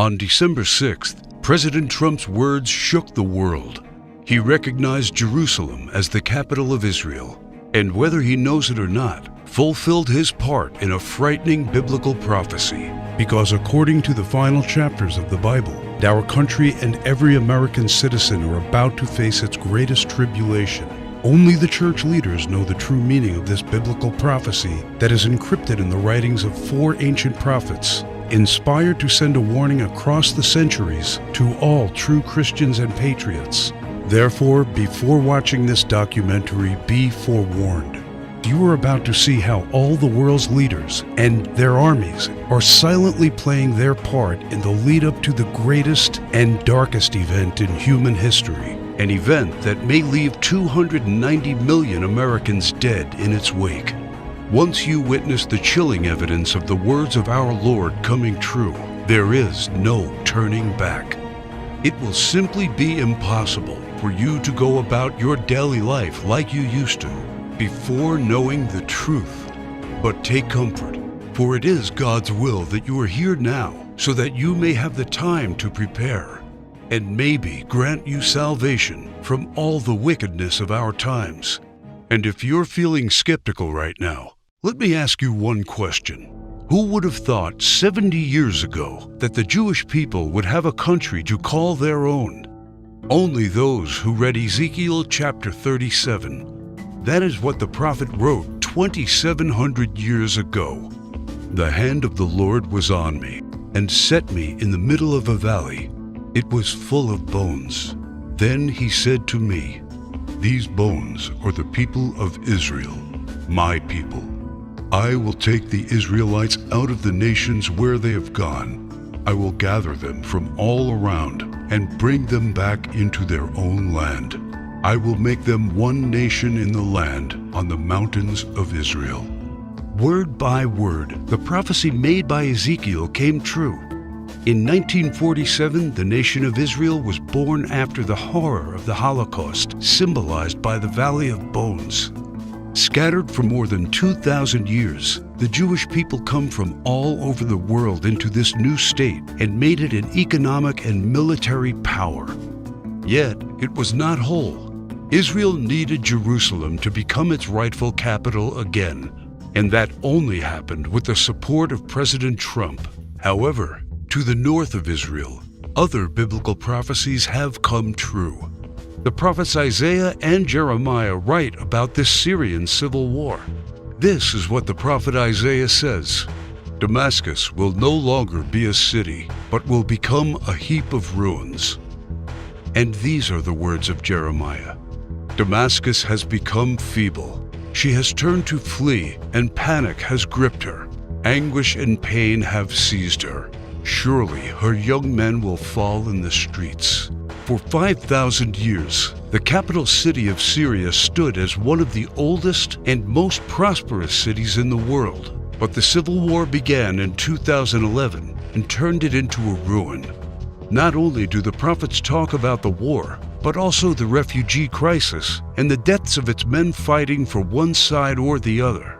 On December 6th, President Trump's words shook the world. He recognized Jerusalem as the capital of Israel, and whether he knows it or not, fulfilled his part in a frightening biblical prophecy. Because according to the final chapters of the Bible, our country and every American citizen are about to face its greatest tribulation. Only the church leaders know the true meaning of this biblical prophecy that is encrypted in the writings of 4 ancient prophets, inspired to send a warning across the centuries to all true Christians and patriots. Therefore, before watching this documentary, be forewarned. You are about to see how all the world's leaders and their armies are silently playing their part in the lead up to the greatest and darkest event in human history. An event that may leave 290 million Americans dead in its wake. Once you witness the chilling evidence of the words of our Lord coming true, there is no turning back. It will simply be impossible for you to go about your daily life like you used to before knowing the truth. But take comfort, for it is God's will that you are here now so that you may have the time to prepare and maybe grant you salvation from all the wickedness of our times. And if you're feeling skeptical right now, let me ask you one question. Who would have thought 70 years ago that the Jewish people would have a country to call their own? Only those who read Ezekiel chapter 37. That is what the prophet wrote 2,700 years ago. The hand of the Lord was on me and set me in the middle of a valley. It was full of bones. Then he said to me, "These bones are the people of Israel, my people. I will take the Israelites out of the nations where they have gone. I will gather them from all around and bring them back into their own land. I will make them one nation in the land on the mountains of Israel." Word by word, the prophecy made by Ezekiel came true. In 1947, the nation of Israel was born after the horror of the Holocaust, symbolized by the Valley of Bones. Scattered for more than 2,000 years, the Jewish people come from all over the world into this new state and made it an economic and military power. Yet, it was not whole. Israel needed Jerusalem to become its rightful capital again, and that only happened with the support of President Trump. However, to the north of Israel, other biblical prophecies have come true. The prophets Isaiah and Jeremiah write about this Syrian civil war. This is what the prophet Isaiah says: "Damascus will no longer be a city, but will become a heap of ruins." And these are the words of Jeremiah: "Damascus has become feeble. She has turned to flee, and panic has gripped her. Anguish and pain have seized her. Surely her young men will fall in the streets." For 5,000 years, the capital city of Syria stood as one of the oldest and most prosperous cities in the world. But the civil war began in 2011 and turned it into a ruin. Not only do the prophets talk about the war, but also the refugee crisis and the deaths of its men fighting for one side or the other.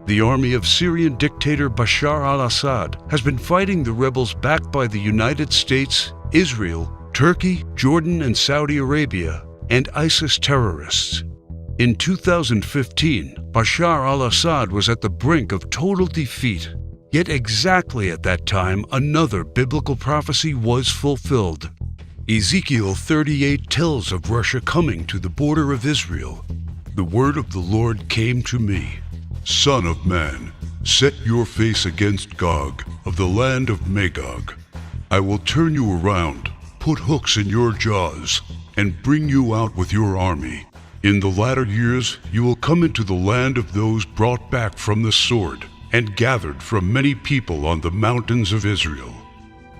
The army of Syrian dictator Bashar al-Assad has been fighting the rebels backed by the United States, Israel, Turkey, Jordan, and Saudi Arabia, and ISIS terrorists. In 2015, Bashar al-Assad was at the brink of total defeat. Yet exactly at that time, another biblical prophecy was fulfilled. Ezekiel 38 tells of Russia coming to the border of Israel. The word of the Lord came to me: "Son of man, set your face against Gog of the land of Magog. I will turn you around, put hooks in your jaws, and bring you out with your army. In the latter years you will come into the land of those brought back from the sword and gathered from many people on the mountains of Israel."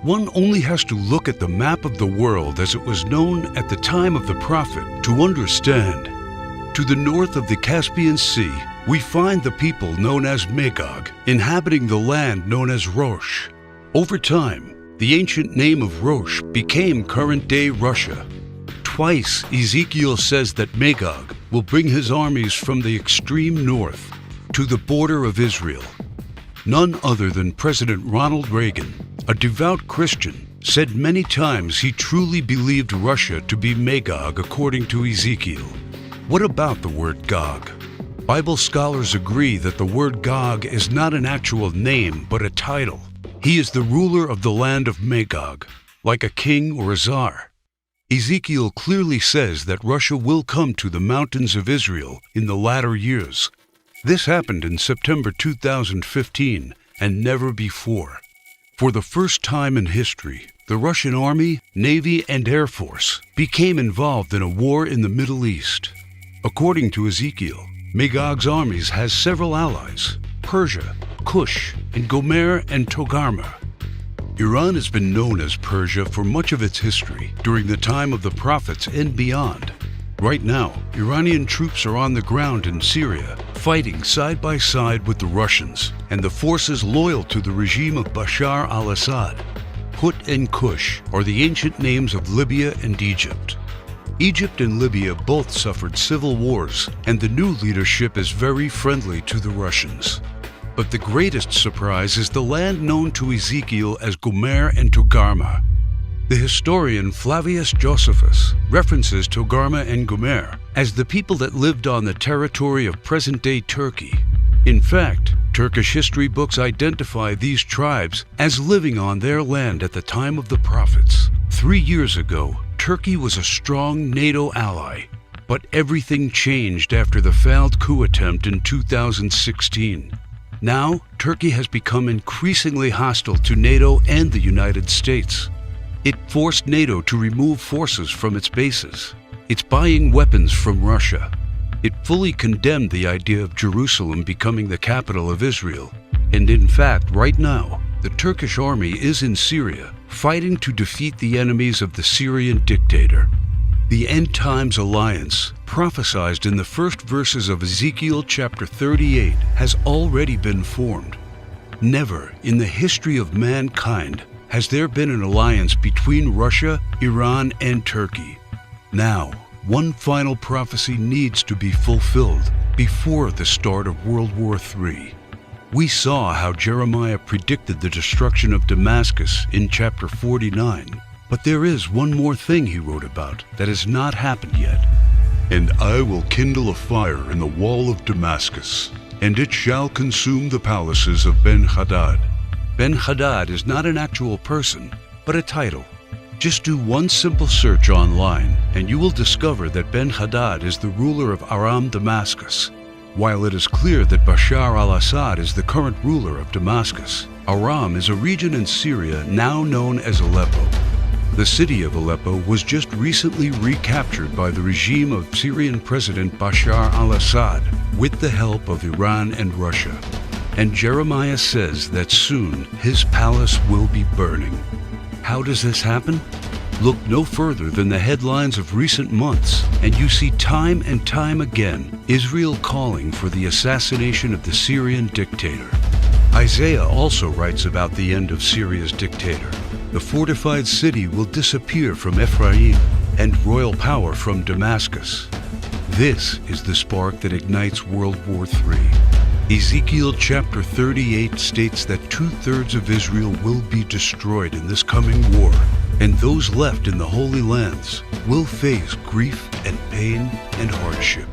One only has to look at the map of the world as it was known at the time of the prophet to understand. To the north of the Caspian Sea, we find the people known as Magog, inhabiting the land known as Rosh. Over time, the ancient name of Rosh became current-day Russia. Twice, Ezekiel says that Magog will bring his armies from the extreme north to the border of Israel. None other than President Ronald Reagan, a devout Christian, said many times he truly believed Russia to be Magog according to Ezekiel. What about the word Gog? Bible scholars agree that the word Gog is not an actual name, but a title. He is the ruler of the land of Magog, like a king or a czar. Ezekiel clearly says that Russia will come to the mountains of Israel in the latter years. This happened in September 2015 and never before. For the first time in history, the Russian Army, Navy, and Air Force became involved in a war in the Middle East. According to Ezekiel, Magog's armies has several allies: Persia, Kush, and Gomer and Togarmah. Iran has been known as Persia for much of its history, during the time of the prophets and beyond. Right now, Iranian troops are on the ground in Syria, fighting side by side with the Russians and the forces loyal to the regime of Bashar al-Assad. Put and Kush are the ancient names of Libya and Egypt. Egypt and Libya both suffered civil wars, and the new leadership is very friendly to the Russians. But the greatest surprise is the land known to Ezekiel as Gomer and Togarmah. The historian Flavius Josephus references Togarmah and Gomer as the people that lived on the territory of present-day Turkey. In fact, Turkish history books identify these tribes as living on their land at the time of the prophets. 3 years ago, Turkey was a strong NATO ally, but everything changed after the failed coup attempt in 2016. Now, Turkey has become increasingly hostile to NATO and the United States. It forced NATO to remove forces from its bases. It's buying weapons from Russia. It fully condemned the idea of Jerusalem becoming the capital of Israel. And in fact, right now, the Turkish army is in Syria, fighting to defeat the enemies of the Syrian dictator. The End Times Alliance, prophesied in the first verses of Ezekiel chapter 38, has already been formed. Never in the history of mankind has there been an alliance between Russia, Iran, and Turkey. Now, one final prophecy needs to be fulfilled before the start of World War III. We saw how Jeremiah predicted the destruction of Damascus in chapter 49. But there is one more thing he wrote about that has not happened yet. And I will kindle a fire in the wall of Damascus, and it shall consume the palaces of Ben-Hadad. Ben-Hadad is not an actual person, but a title. Just do one simple search online, and you will discover that Ben-Hadad is the ruler of Aram Damascus. While it is clear that Bashar al-Assad is the current ruler of Damascus, Aram is a region in Syria now known as Aleppo. The city of Aleppo was just recently recaptured by the regime of Syrian President Bashar al-Assad with the help of Iran and Russia. And Jeremiah says that soon his palace will be burning. How does this happen? Look no further than the headlines of recent months, and you see time and time again Israel calling for the assassination of the Syrian dictator. Isaiah also writes about the end of Syria's dictator. The fortified city will disappear from Ephraim and royal power from Damascus. This is the spark that ignites World War III. Ezekiel chapter 38 states that 2/3 of Israel will be destroyed in this coming war, and those left in the Holy Lands will face grief and pain and hardship.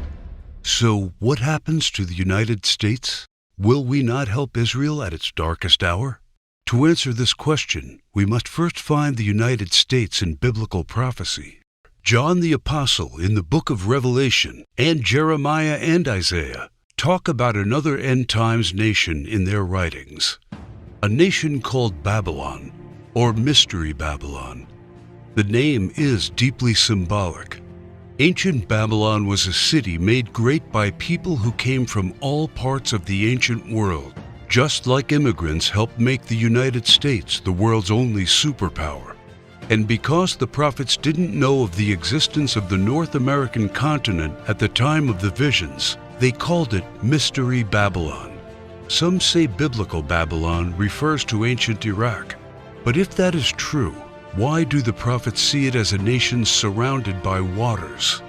So what happens to the United States? Will we not help Israel at its darkest hour? To answer this question, we must first find the United States in biblical prophecy. John the Apostle in the book of Revelation and Jeremiah and Isaiah talk about another end times nation in their writings, a nation called Babylon, or Mystery Babylon. The name is deeply symbolic. Ancient Babylon was a city made great by people who came from all parts of the ancient world, just like immigrants helped make the United States the world's only superpower. And because the prophets didn't know of the existence of the North American continent at the time of the visions, they called it Mystery Babylon. Some say biblical Babylon refers to ancient Iraq. But if that is true, why do the prophets see it as a nation surrounded by waters?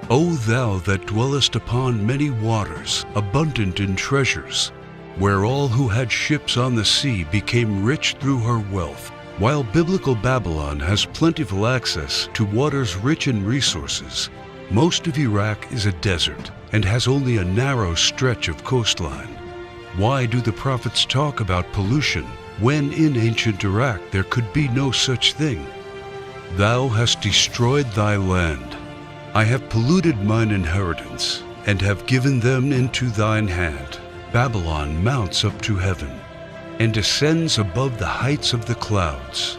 O thou that dwellest upon many waters, abundant in treasures, where all who had ships on the sea became rich through her wealth. While biblical Babylon has plentiful access to waters rich in resources, most of Iraq is a desert and has only a narrow stretch of coastline. Why do the prophets talk about pollution when in ancient Iraq there could be no such thing? Thou hast destroyed thy land. I have polluted mine inheritance, and have given them into thine hand. Babylon mounts up to heaven, and ascends above the heights of the clouds.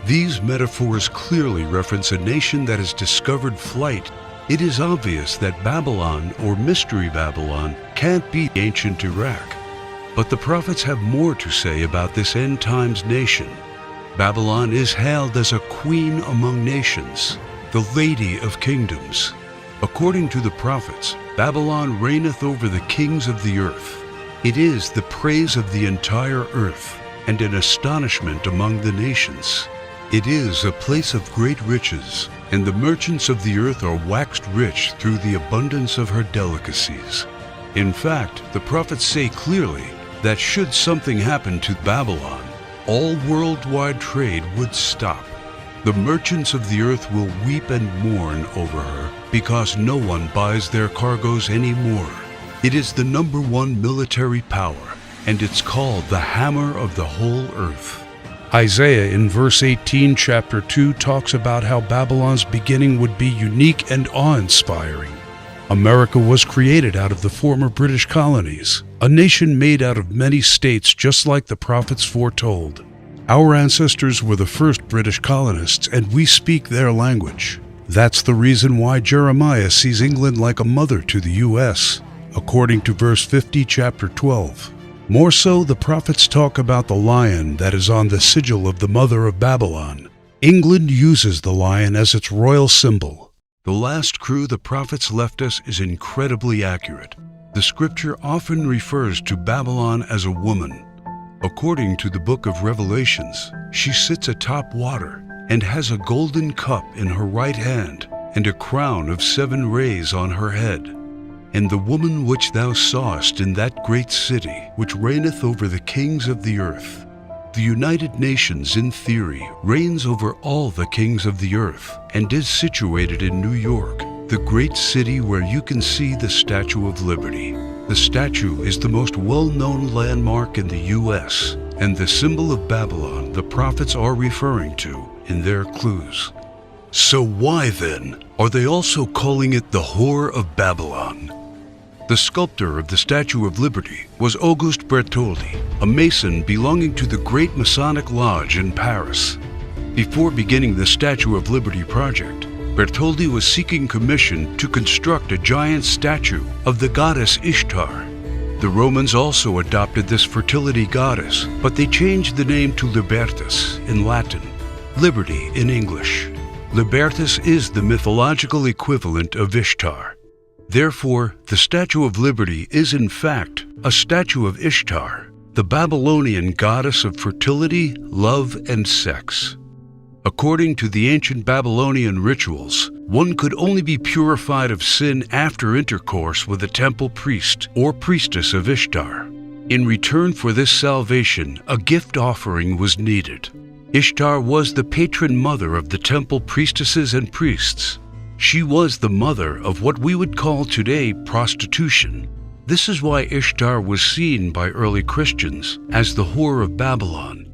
These metaphors clearly reference a nation that has discovered flight. It is obvious that Babylon, or Mystery Babylon, can't be ancient Iraq. But the prophets have more to say about this end times nation. Babylon is hailed as a queen among nations, the lady of kingdoms. According to the prophets, Babylon reigneth over the kings of the earth. It is the praise of the entire earth, and an astonishment among the nations. It is a place of great riches, and the merchants of the earth are waxed rich through the abundance of her delicacies. In fact, the prophets say clearly that should something happen to Babylon, all worldwide trade would stop. The merchants of the earth will weep and mourn over her, because no one buys their cargoes anymore. It is the #1 military power, and it's called the hammer of the whole earth. Isaiah in verse 18, chapter 2, talks about how Babylon's beginning would be unique and awe-inspiring. America was created out of the former British colonies, a nation made out of many states just like the prophets foretold. Our ancestors were the first British colonists, and we speak their language. That's the reason why Jeremiah sees England like a mother to the U.S., according to verse 50, chapter 12. More so, the prophets talk about the lion that is on the sigil of the mother of Babylon. England uses the lion as its royal symbol. The last crew the prophets left us is incredibly accurate. The scripture often refers to Babylon as a woman. According to the book of Revelations, she sits atop water and has a golden cup in her right hand and a crown of 7 rays on her head. And the woman which thou sawest in that great city, which reigneth over the kings of the earth. The United Nations, in theory, reigns over all the kings of the earth and is situated in New York, the great city where you can see the Statue of Liberty. The statue is the most well-known landmark in the U.S. and the symbol of Babylon the prophets are referring to in their clues. So why, then, are they also calling it the Whore of Babylon? The sculptor of the Statue of Liberty was Auguste Bertoldi, a Mason belonging to the Great Masonic Lodge in Paris. Before beginning the Statue of Liberty project, Bertoldi was seeking commission to construct a giant statue of the goddess Ishtar. The Romans also adopted this fertility goddess, but they changed the name to Libertas in Latin, liberty in English. Libertas is the mythological equivalent of Ishtar. Therefore, the Statue of Liberty is in fact a statue of Ishtar, the Babylonian goddess of fertility, love, and sex. According to the ancient Babylonian rituals, one could only be purified of sin after intercourse with a temple priest or priestess of Ishtar. In return for this salvation, a gift offering was needed. Ishtar was the patron mother of the temple priestesses and priests. She was the mother of what we would call today prostitution. This is why Ishtar was seen by early Christians as the Whore of Babylon.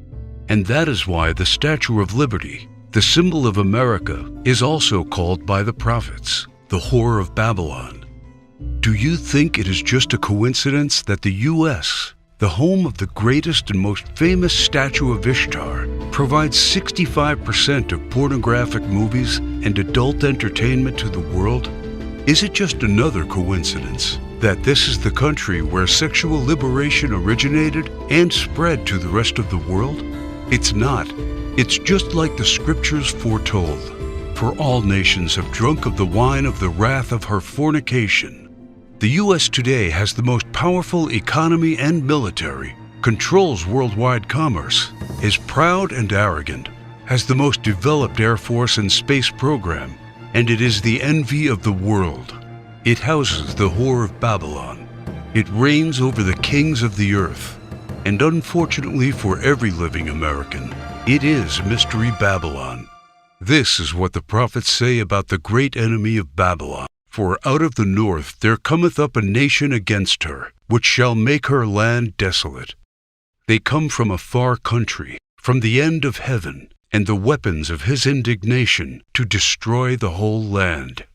And that is why the Statue of Liberty, the symbol of America, is also called by the prophets the Whore of Babylon. Do you think it is just a coincidence that the U.S., the home of the greatest and most famous statue of Ishtar, provides 65% of pornographic movies and adult entertainment to the world? Is it just another coincidence that this is the country where sexual liberation originated and spread to the rest of the world? It's not. It's just like the scriptures foretold. For all nations have drunk of the wine of the wrath of her fornication. The U.S. today has the most powerful economy and military, controls worldwide commerce, is proud and arrogant, has the most developed Air Force and space program, and it is the envy of the world. It houses the Whore of Babylon. It reigns over the kings of the earth. And unfortunately for every living American, It is Mystery Babylon. This is what the prophets say about the great enemy of Babylon. For out of the north there cometh up a nation against her, which shall make her land desolate. They come from a far country, from the end of heaven, and the weapons of his indignation to destroy the whole land.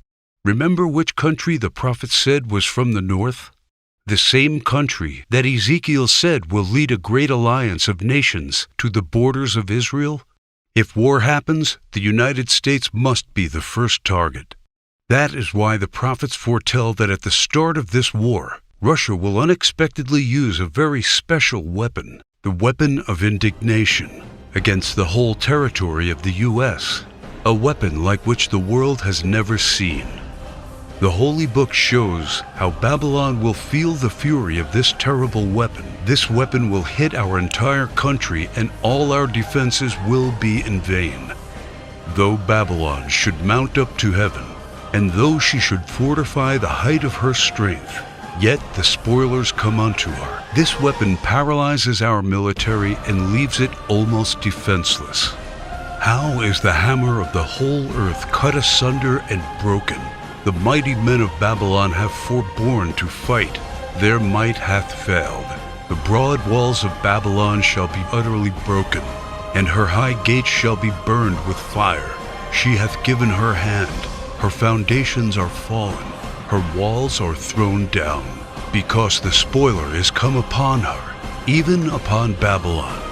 Remember which country the prophet said was from the north? The same country that Ezekiel said will lead a great alliance of nations to the borders of Israel? If war happens, the United States must be the first target. That is why the prophets foretell that at the start of this war, Russia will unexpectedly use a very special weapon, the weapon of indignation, against the whole territory of the U.S., a weapon like which the world has never seen. The Holy Book shows how Babylon will feel the fury of this terrible weapon. This weapon will hit our entire country, and all our defenses will be in vain. Though Babylon should mount up to heaven, and though she should fortify the height of her strength, yet the spoilers come unto her. This weapon paralyzes our military and leaves it almost defenseless. How is the hammer of the whole earth cut asunder and broken? The mighty men of Babylon have forborne to fight. Their might hath failed. The broad walls of Babylon shall be utterly broken, and her high gates shall be burned with fire. She hath given her hand. Her foundations are fallen. Her walls are thrown down, because the spoiler is come upon her, even upon Babylon.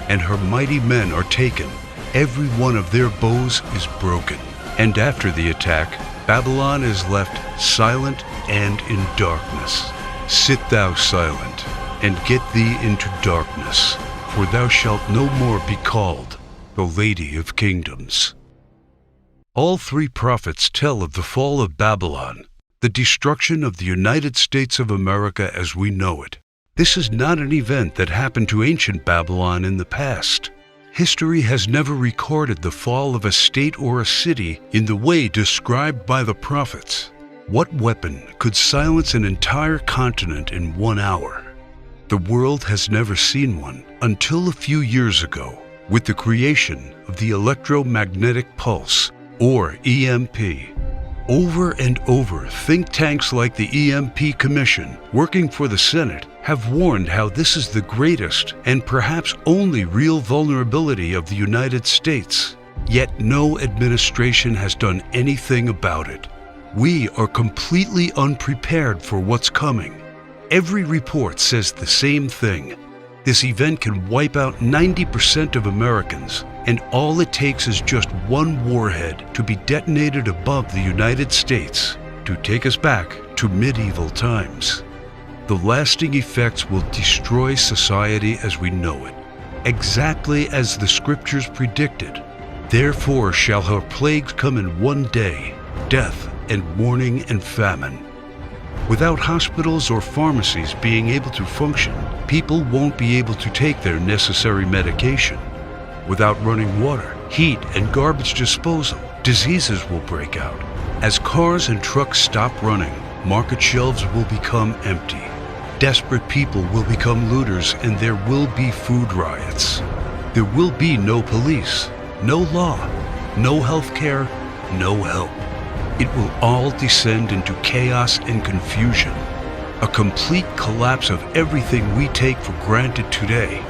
And her mighty men are taken. Every one of their bows is broken. And after the attack, Babylon is left silent and in darkness. Sit thou silent, and get thee into darkness, for thou shalt no more be called the Lady of Kingdoms. All three prophets tell of the fall of Babylon, the destruction of the United States of America as we know it. This is not an event that happened to ancient Babylon in the past. History has never recorded the fall of a state or a city in the way described by the prophets. What weapon could silence an entire continent in 1 hour? The world has never seen one until a few years ago, with the creation of the electromagnetic pulse, or EMP. Over and over, think tanks like the EMP Commission, working for the Senate, have warned how this is the greatest and perhaps only real vulnerability of the United States. Yet no administration has done anything about it. We are completely unprepared for what's coming. Every report says the same thing. This event can wipe out 90% of Americans, and all it takes is just one warhead to be detonated above the United States to take us back to medieval times. The lasting effects will destroy society as we know it, exactly as the scriptures predicted. Therefore shall her plagues come in one day, death and mourning and famine. Without hospitals or pharmacies being able to function, people won't be able to take their necessary medication. Without running water, heat, and garbage disposal, diseases will break out. As cars and trucks stop running, market shelves will become empty. Desperate people will become looters, and there will be food riots. There will be no police, no law, no health care, no help. It will all descend into chaos and confusion, a complete collapse of everything we take for granted today.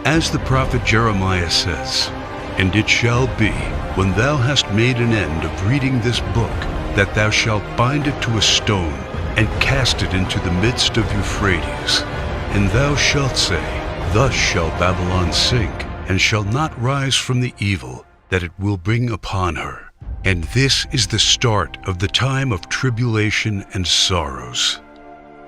As the prophet Jeremiah says, "And it shall be, when thou hast made an end of reading this book, that thou shalt bind it to a stone, and cast it into the midst of Euphrates. And thou shalt say, Thus shall Babylon sink, and shall not rise from the evil that it will bring upon her. And this is the start of the time of tribulation and sorrows.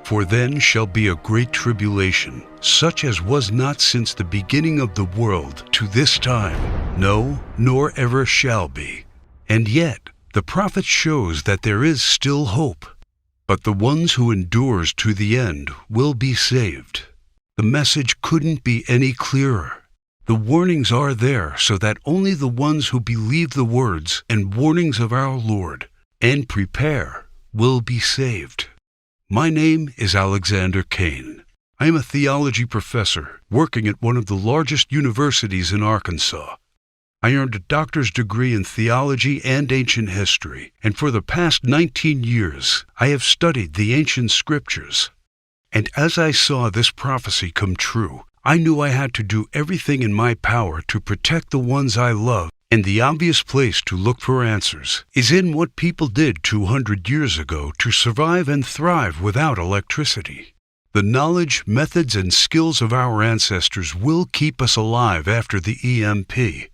For then shall be a great tribulation, such as was not since the beginning of the world to this time, no, nor ever shall be." And yet, the prophet shows that there is still hope. But the ones who endures to the end will be saved. The message couldn't be any clearer. The warnings are there so that only the ones who believe the words and warnings of our Lord and prepare will be saved. My name is Alexander Kane. I am a theology professor working at one of the largest universities in Arkansas. I earned a doctor's degree in theology and ancient history, and for the past 19 years, I have studied the ancient scriptures. And as I saw this prophecy come true, I knew I had to do everything in my power to protect the ones I love, and the obvious place to look for answers is in what people did 200 years ago to survive and thrive without electricity. The knowledge, methods, and skills of our ancestors will keep us alive after the EMP.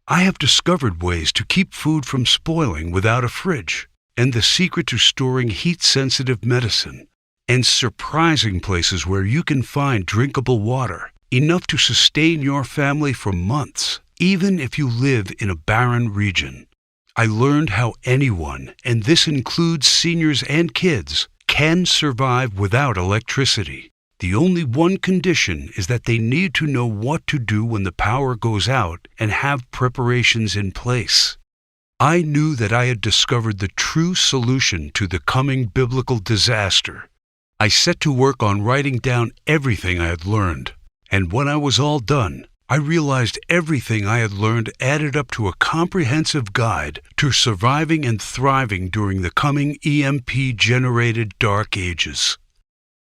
I have discovered ways to keep food from spoiling without a fridge, and the secret to storing heat-sensitive medicine, and surprising places where you can find drinkable water, enough to sustain your family for months, even if you live in a barren region. I learned how anyone, and this includes seniors and kids, can survive without electricity. The only one condition is that they need to know what to do when the power goes out and have preparations in place. I knew that I had discovered the true solution to the coming biblical disaster. I set to work on writing down everything I had learned, and when I was all done, I realized everything I had learned added up to a comprehensive guide to surviving and thriving during the coming EMP-generated dark ages.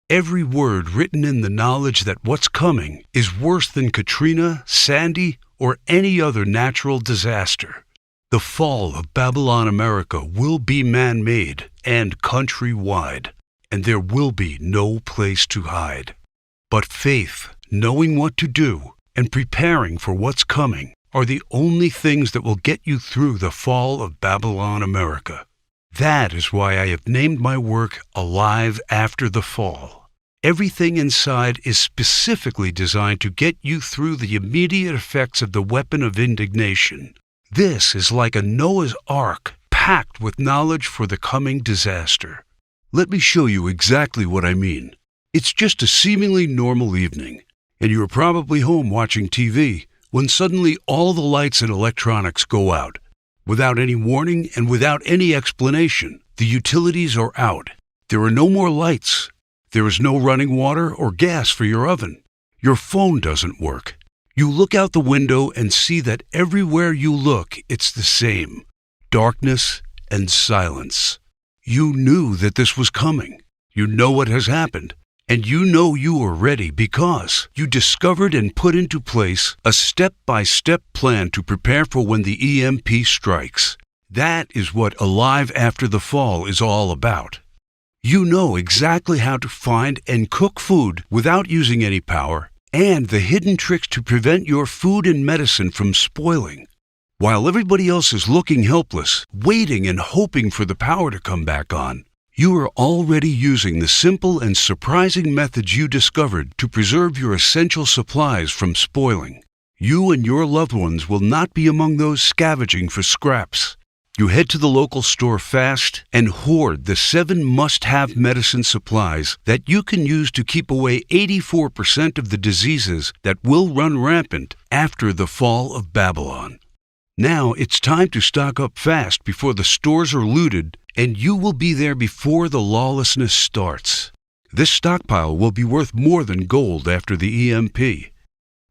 Every word written in the knowledge that what's coming is worse than Katrina, Sandy, or any other natural disaster. The fall of Babylon America will be man-made and countrywide, and there will be no place to hide. But faith, knowing what to do, and preparing for what's coming are the only things that will get you through the fall of Babylon America. That is why I have named my work Alive After the Fall. Everything inside is specifically designed to get you through the immediate effects of the weapon of indignation. This is like a Noah's Ark packed with knowledge for the coming disaster. Let me show you exactly what I mean. It's just a seemingly normal evening, and you're probably home watching TV when suddenly all the lights and electronics go out. Without any warning and without any explanation, the utilities are out. There are no more lights. There is no running water or gas for your oven. Your phone doesn't work. You look out the window and see that everywhere you look, it's the same: darkness and silence. You knew that this was coming. You know what has happened. And you know you are ready because you discovered and put into place a step-by-step plan to prepare for when the EMP strikes. That is what Alive After the Fall is all about. You know exactly how to find and cook food without using any power, and the hidden tricks to prevent your food and medicine from spoiling. While everybody else is looking helpless, waiting and hoping for the power to come back on, you are already using the simple and surprising methods you discovered to preserve your essential supplies from spoiling. You and your loved ones will not be among those scavenging for scraps. You head to the local store fast and hoard the 7 must-have medicine supplies that you can use to keep away 84% of the diseases that will run rampant after the fall of Babylon. Now it's time to stock up fast before the stores are looted, and you will be there before the lawlessness starts. This stockpile will be worth more than gold after the EMP.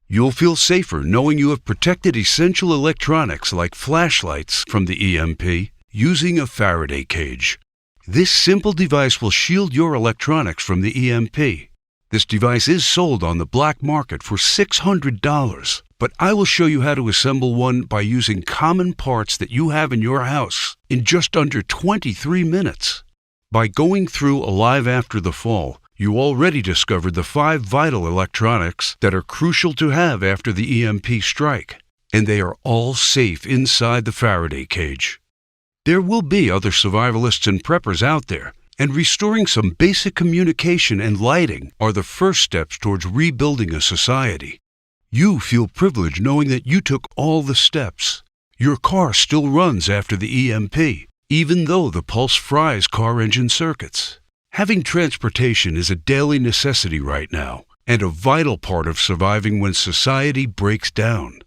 You'll feel safer knowing you have protected essential electronics like flashlights from the EMP using a Faraday cage. This simple device will shield your electronics from the EMP. This device is sold on the black market for $600, but I will show you how to assemble one by using common parts that you have in your house in just under 23 minutes. By going through Alive After the Fall, you already discovered the 5 vital electronics that are crucial to have after the EMP strike, and they are all safe inside the Faraday cage. There will be other survivalists and preppers out there, and restoring some basic communication and lighting are the first steps towards rebuilding a society. You feel privileged knowing that you took all the steps. Your car still runs after the EMP, even though the pulse fries car engine circuits. Having transportation is a daily necessity right now, and a vital part of surviving when society breaks down.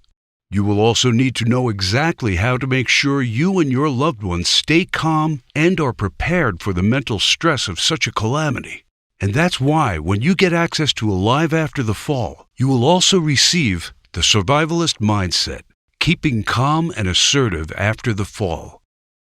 You will also need to know exactly how to make sure you and your loved ones stay calm and are prepared for the mental stress of such a calamity. And that's why when you get access to Alive After the Fall, you will also receive the survivalist mindset, keeping calm and assertive after the fall.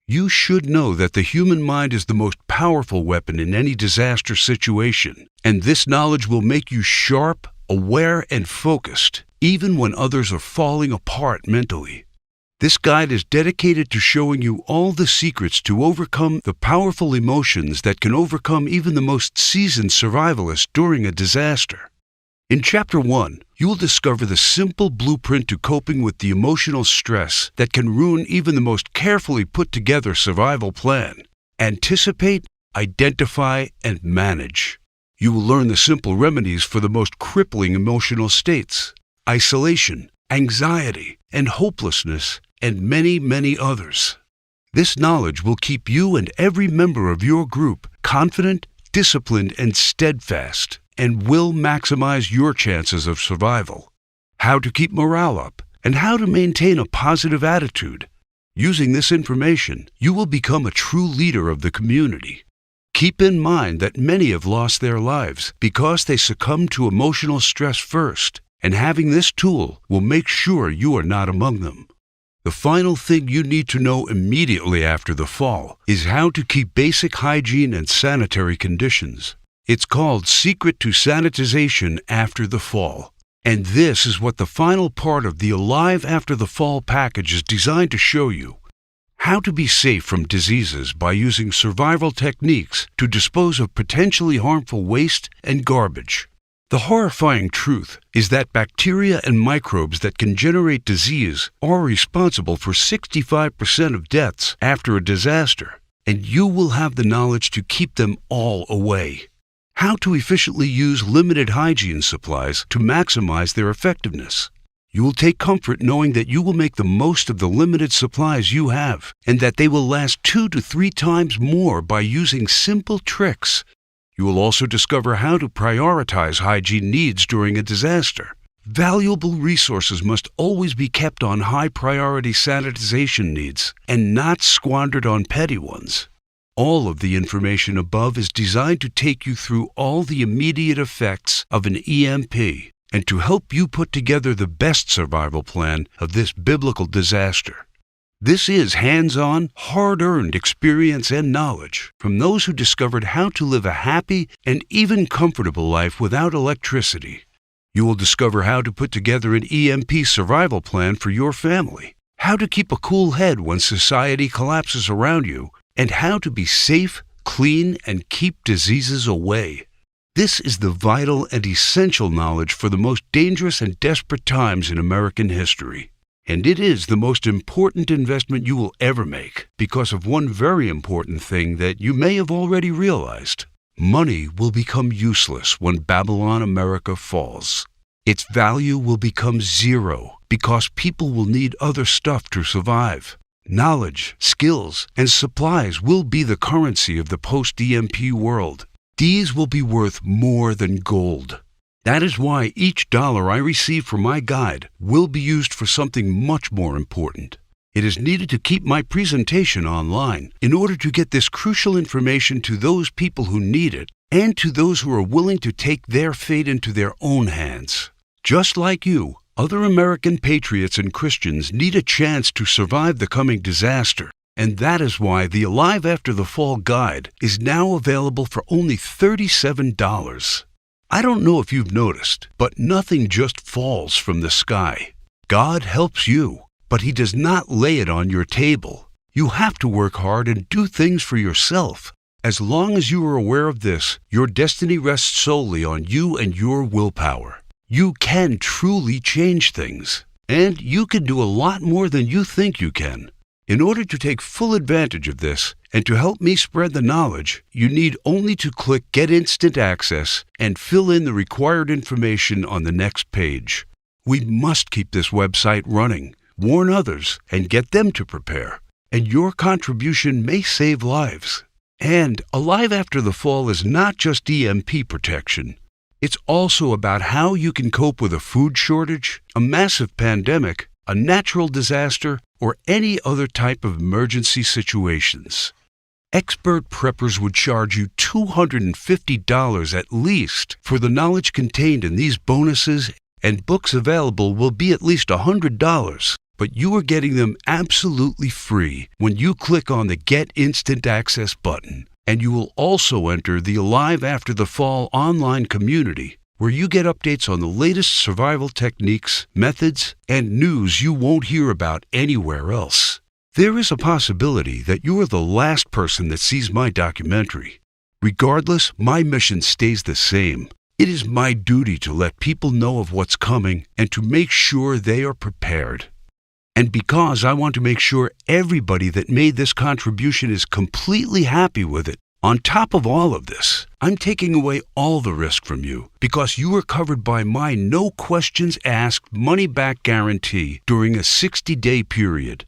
You should know that the human mind is the most powerful weapon in any disaster situation, and this knowledge will make you sharp, aware, and focused, even when others are falling apart mentally. This guide is dedicated to showing you all the secrets to overcome the powerful emotions that can overcome even the most seasoned survivalists during a disaster. In Chapter 1, you will discover the simple blueprint to coping with the emotional stress that can ruin even the most carefully put together survival plan. Anticipate, identify, and manage. You will learn the simple remedies for the most crippling emotional states: isolation, anxiety, and hopelessness, and many, many others. This knowledge will keep you and every member of your group confident, disciplined, and steadfast, and will maximize your chances of survival. How to keep morale up, and how to maintain a positive attitude. Using this information, you will become a true leader of the community. Keep in mind that many have lost their lives because they succumbed to emotional stress first, and having this tool will make sure you are not among them. The final thing you need to know immediately after the fall is how to keep basic hygiene and sanitary conditions. It's called Secret to Sanitization After the Fall. And this is what the final part of the Alive After the Fall package is designed to show you. How to be safe from diseases by using survival techniques to dispose of potentially harmful waste and garbage. The horrifying truth is that bacteria and microbes that can generate disease are responsible for 65% of deaths after a disaster, and you will have the knowledge to keep them all away. How to efficiently use limited hygiene supplies to maximize their effectiveness. You will take comfort knowing that you will make the most of the limited supplies you have, and that they will last 2 to 3 times more by using simple tricks. You will also discover how to prioritize hygiene needs during a disaster. Valuable resources must always be kept on high-priority sanitization needs and not squandered on petty ones. All of the information above is designed to take you through all the immediate effects of an EMP and to help you put together the best survival plan of this biblical disaster. This is hands-on, hard-earned experience and knowledge from those who discovered how to live a happy and even comfortable life without electricity. You will discover how to put together an EMP survival plan for your family, how to keep a cool head when society collapses around you, and how to be safe, clean, and keep diseases away. This is the vital and essential knowledge for the most dangerous and desperate times in American history. And it is the most important investment you will ever make because of one very important thing that you may have already realized. Money will become useless when Babylon America falls. Its value will become zero because people will need other stuff to survive. Knowledge, skills, and supplies will be the currency of the post-EMP world. These will be worth more than gold. That is why each dollar I receive for my guide will be used for something much more important. It is needed to keep my presentation online in order to get this crucial information to those people who need it and to those who are willing to take their fate into their own hands. Just like you, other American patriots and Christians need a chance to survive the coming disaster, and that is why the Alive After the Fall guide is now available for only $37. I don't know if you've noticed, but nothing just falls from the sky. God helps you, but He does not lay it on your table. You have to work hard and do things for yourself. As long as you are aware of this, your destiny rests solely on you and your willpower. You can truly change things, and you can do a lot more than you think you can. In order to take full advantage of this, and to help me spread the knowledge, you need only to click Get Instant Access and fill in the required information on the next page. We must keep this website running, warn others, and get them to prepare. And your contribution may save lives. And Alive After the Fall is not just EMP protection. It's also about how you can cope with a food shortage, a massive pandemic, a natural disaster, or any other type of emergency situations. expert preppers would charge you $250 at least for the knowledge contained in these bonuses, and books available will be at least $100. But you are getting them absolutely free when you click on the Get Instant Access button. And you will also enter the Alive After the Fall online community, where you get updates on the latest survival techniques, methods, and news you won't hear about anywhere else. There is a possibility that you are the last person that sees my documentary. Regardless, my mission stays the same. It is my duty to let people know of what's coming and to make sure they are prepared. And because I want to make sure everybody that made this contribution is completely happy with it, on top of all of this, I'm taking away all the risk from you because you are covered by my no questions asked money-back guarantee during a 60-day period.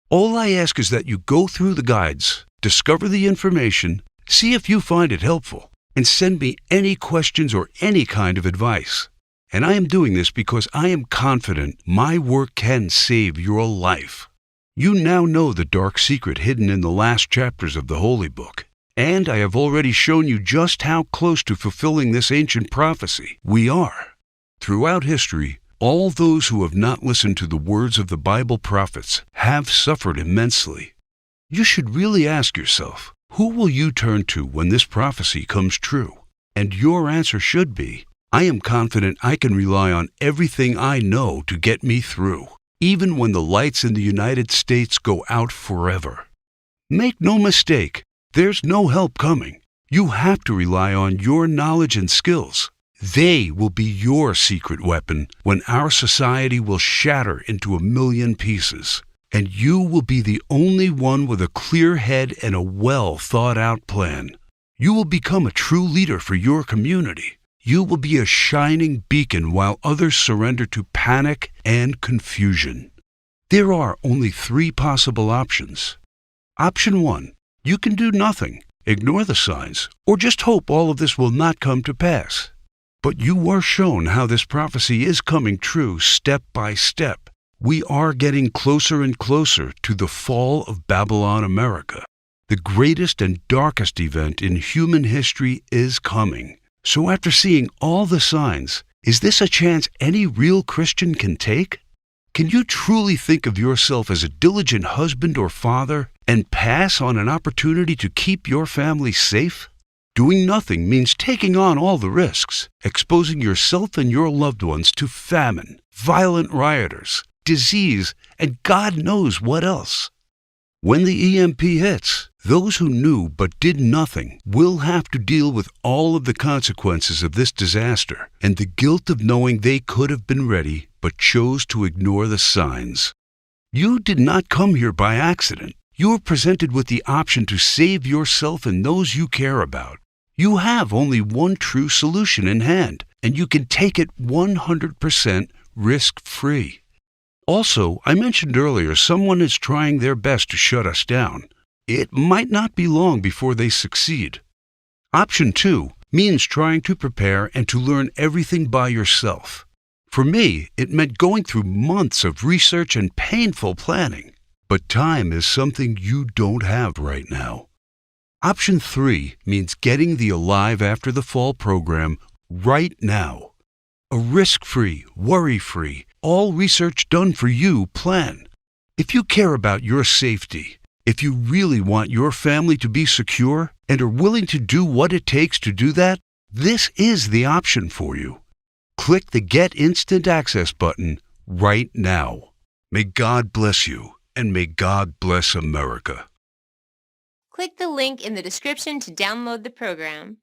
All I ask is that you go through the guides, discover the information, see if you find it helpful, and send me any questions or any kind of advice. And I am doing this because I am confident my work can save your life. You now know the dark secret hidden in the last chapters of the Holy Book, and I have already shown you just how close to fulfilling this ancient prophecy we are. Throughout history, all those who have not listened to the words of the Bible prophets have suffered immensely. You should really ask yourself, who will you turn to when this prophecy comes true? And your answer should be, I am confident I can rely on everything I know to get me through, even when the lights in the United States go out forever. Make no mistake, there's no help coming. You have to rely on your knowledge and skills. They will be your secret weapon when our society will shatter into a million pieces, and you will be the only one with a clear head and a well-thought-out plan. You will become a true leader for your community. You will be a shining beacon while others surrender to panic and confusion. There are only 3 possible options. Option 1, you can do nothing, ignore the signs, or just hope all of this will not come to pass. But you were shown how this prophecy is coming true step by step. We are getting closer and closer to the fall of Babylon America. The greatest and darkest event in human history is coming. So after seeing all the signs, is this a chance any real Christian can take? Can you truly think of yourself as a diligent husband or father and pass on an opportunity to keep your family safe? Doing nothing means taking on all the risks, exposing yourself and your loved ones to famine, violent rioters, disease, and God knows what else. When the EMP hits, those who knew but did nothing will have to deal with all of the consequences of this disaster and the guilt of knowing they could have been ready but chose to ignore the signs. You did not come here by accident. You were presented with the option to save yourself and those you care about. You have only one true solution in hand, and you can take it 100% risk-free. Also, I mentioned earlier someone is trying their best to shut us down. It might not be long before they succeed. Option 2 means trying to prepare and to learn everything by yourself. For me, it meant going through months of research and painful planning. But time is something you don't have right now. Option 3 means getting the Alive After the Fall program right now. A risk-free, worry-free, all research done for you plan. If you care about your safety, if you really want your family to be secure and are willing to do what it takes to do that, this is the option for you. Click the Get Instant Access button right now. May God bless you, and may God bless America. Click the link in the description to download the program.